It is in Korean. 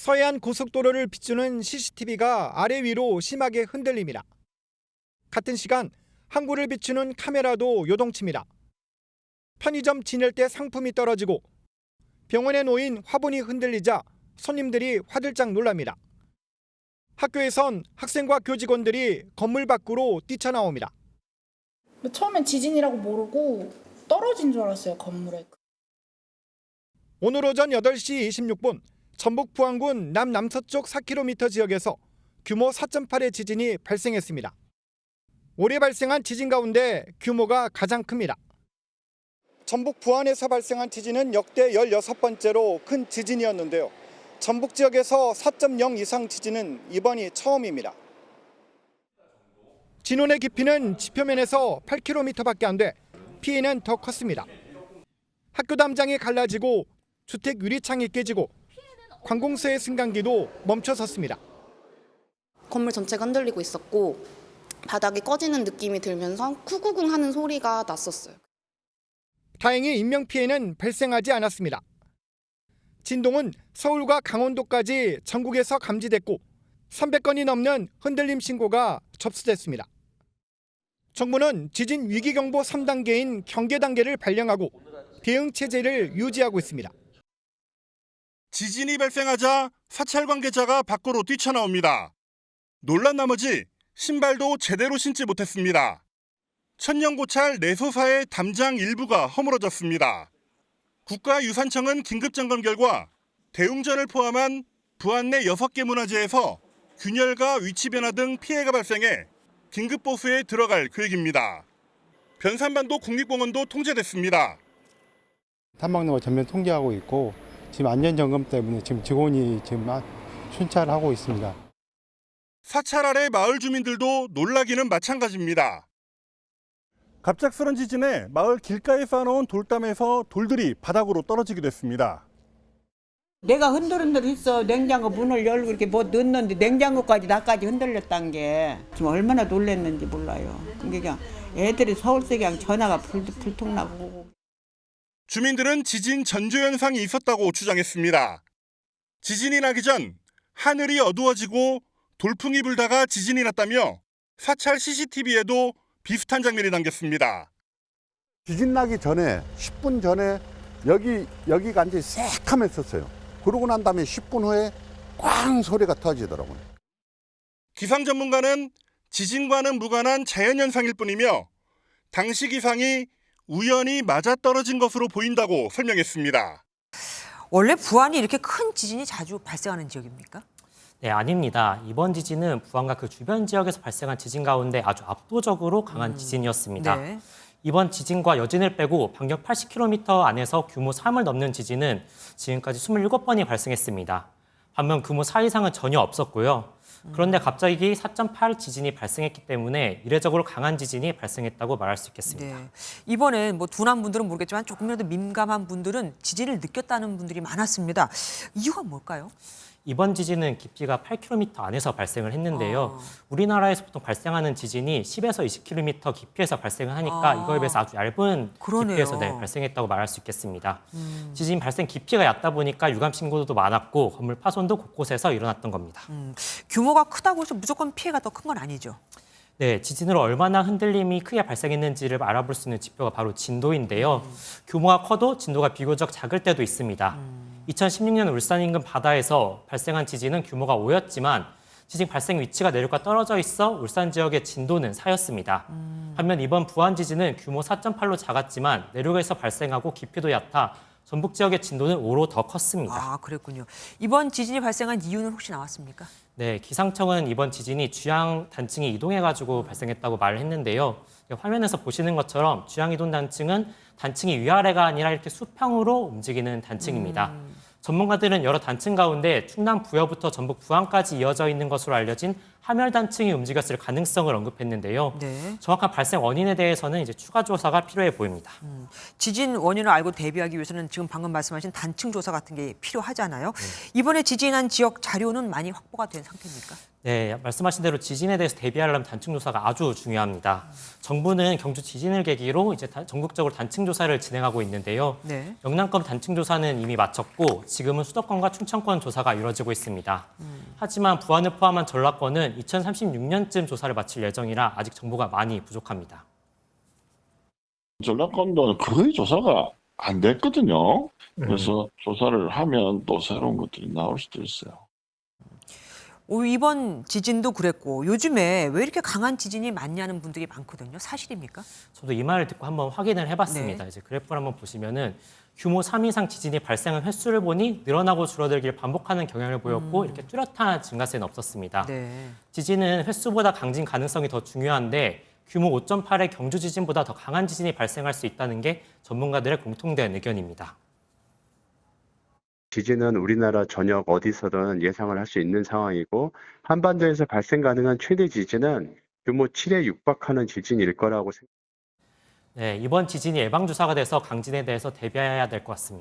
서해안 고속도로를 비추는 CCTV가 아래 위로 심하게 흔들립니다. 같은 시간 항구를 비추는 카메라도 요동칩니다. 편의점 진열대 상품이 떨어지고 병원에 놓인 화분이 흔들리자 손님들이 화들짝 놀랍니다. 학교에선 학생과 교직원들이 건물 밖으로 뛰쳐나옵니다. 처음엔 지진이라고 모르고 떨어진 줄 알았어요, 건물에. 오늘 오전 8시 26분 전북 부안군 남남서쪽 4km 지역에서 규모 4.8의 지진이 발생했습니다. 올해 발생한 지진 가운데 규모가 가장 큽니다. 전북 부안에서 발생한 지진은 역대 16번째로 큰 지진이었는데요. 전북 지역에서 4.0 이상 지진은 이번이 처음입니다. 진원의 깊이는 지표면에서 8km밖에 안 돼 피해는 더 컸습니다. 학교 담장이 갈라지고 주택 유리창이 깨지고 관공서의 승강기도 멈춰섰습니다. 건물 전체가 흔들리고 있었고 바닥이 꺼지는 느낌이 들면서 쿠구궁 하는 소리가 났었어요. 다행히 인명피해는 발생하지 않았습니다. 진동은 서울과 강원도까지 전국에서 감지됐고 300건이 넘는 흔들림 신고가 접수됐습니다. 정부는 지진 위기경보 3단계인 경계 단계를 발령하고 대응 체제를 유지하고 있습니다. 지진이 발생하자 사찰 관계자가 밖으로 뛰쳐나옵니다. 놀란 나머지 신발도 제대로 신지 못했습니다. 천년고찰 내소사의 담장 일부가 허물어졌습니다. 국가유산청은 긴급점검 결과 대웅전을 포함한 부안 내 6개 문화재에서 균열과 위치 변화 등 피해가 발생해 긴급보수에 들어갈 계획입니다. 변산반도 국립공원도 통제됐습니다. 탐방로가 전면 통제하고 있고 지금 안전점검 때문에 지금 직원이 지금 순찰하고 있습니다. 사찰 아래 마을 주민들도 놀라기는 마찬가지입니다. 갑작스런 지진에 마을 길가에 쌓아놓은 돌담에서 돌들이 바닥으로 떨어지기도 했습니다. 내가 흔들흔들했어. 냉장고 문을 열고 이렇게 뭐 넣었는데 냉장고까지 나까지 흔들렸단 게 지금 얼마나 놀랐는지 몰라요. 그냥 애들이 서울서 그냥 전화가 불통나고. 주민들은 지진 전조 현상이 있었다고 주장했습니다. 지진이 나기 전 하늘이 어두워지고 돌풍이 불다가 지진이 났다며 사찰 CCTV에도 비슷한 장면이 담겼습니다. 지진 나기 전에 10분 전에 여기가 완전히 새카맸었어요. 그러고 난 다음에 10분 후에 꽝 소리가 터지더라고요. 기상 전문가는 지진과는 무관한 자연현상일 뿐이며 당시 기상이 우연히 맞아떨어진 것으로 보인다고 설명했습니다. 원래 부안이 이렇게 큰 지진이 자주 발생하는 지역입니까? 네, 아닙니다. 이번 지진은 부안과 그 주변 지역에서 발생한 지진 가운데 아주 압도적으로 강한 지진이었습니다. 네. 이번 지진과 여진을 빼고 반경 80km 안에서 규모 3을 넘는 지진은 지금까지 27번이 발생했습니다. 반면 규모 4 이상은 전혀 없었고요. 그런데 갑자기 4.8 지진이 발생했기 때문에 이례적으로 강한 지진이 발생했다고 말할 수 있겠습니다. 네. 이번엔 뭐 둔한 분들은 모르겠지만 조금이라도 민감한 분들은 지진을 느꼈다는 분들이 많았습니다. 이유가 뭘까요? 이번 지진은 깊이가 8km 안에서 발생을 했는데요. 우리나라에서 보통 발생하는 지진이 10에서 20km 깊이에서 발생을 하니까 이거에 비해서 아주 얇은 그러네요. 깊이에서 발생했다고 말할 수 있겠습니다. 지진 발생 깊이가 얕다 보니까 유감 신고도 많았고 건물 파손도 곳곳에서 일어났던 겁니다. 규모가 크다고 해서 무조건 피해가 더 큰 건 아니죠. 네, 지진으로 얼마나 흔들림이 크게 발생했는지를 알아볼 수 있는 지표가 바로 진도인데요. 규모가 커도 진도가 비교적 작을 때도 있습니다. 2016년 울산 인근 바다에서 발생한 지진은 규모가 5였지만 지진 발생 위치가 내륙과 떨어져 있어 울산 지역의 진도는 4였습니다. 반면 이번 부안 지진은 규모 4.8로 작았지만 내륙에서 발생하고 깊이도 얕아 전북 지역의 진도는 5로 더 컸습니다. 아, 그랬군요. 이번 지진이 발생한 이유는 혹시 나왔습니까? 네, 기상청은 이번 지진이 주양 단층이 이동해가지고 발생했다고 말을 했는데요. 화면에서 보시는 것처럼 주양 이동 단층은 단층이 위아래가 아니라 이렇게 수평으로 움직이는 단층입니다. 전문가들은 여러 단층 가운데 충남 부여부터 전북 부안까지 이어져 있는 것으로 알려진 하멸단층이 움직였을 가능성을 언급했는데요. 네. 정확한 발생 원인에 대해서는 이제 추가 조사가 필요해 보입니다. 지진 원인을 알고 대비하기 위해서는 지금 방금 말씀하신 단층 조사 같은 게 필요하잖아요. 이번에 지진한 지역 자료는 많이 확보가 된 상태입니까? 네, 말씀하신 대로 지진에 대해서 대비하려면 단층 조사가 아주 중요합니다. 정부는 경주 지진을 계기로 이제 전국적으로 단층 조사를 진행하고 있는데요. 네. 영남권 단층 조사는 이미 마쳤고 지금은 수도권과 충청권 조사가 이루어지고 있습니다. 하지만 부안을 포함한 전라권은 2036년쯤 조사를 마칠 예정이라 아직 정보가 많이 부족합니다. 전라권도 거의 조사가 안 됐거든요. 그래서 조사를 하면 또 새로운 것들이 나올 수도 있어요. 이번 지진도 그랬고 요즘에 왜 이렇게 강한 지진이 많냐는 분들이 많거든요. 사실입니까? 저도 이 말을 듣고 한번 확인을 해봤습니다. 네. 이제 그래프를 한번 보시면은 규모 3 이상 지진이 발생한 횟수를 보니 늘어나고 줄어들기를 반복하는 경향을 보였고 이렇게 뚜렷한 증가세는 없었습니다. 네. 지진은 횟수보다 강진 가능성이 더 중요한데 규모 5.8의 경주 지진보다 더 강한 지진이 발생할 수 있다는 게 전문가들의 공통된 의견입니다. 지진은 우리나라 전역 어디서든 예상을 할 수 있는 상황이고 한반도에서 발생 가능한 최대 지진은 규모 7에 육박하는 지진일 거라고 생각합니다. 네, 이번 지진이 예방주사가 돼서 강진에 대해서 대비해야 될 것 같습니다.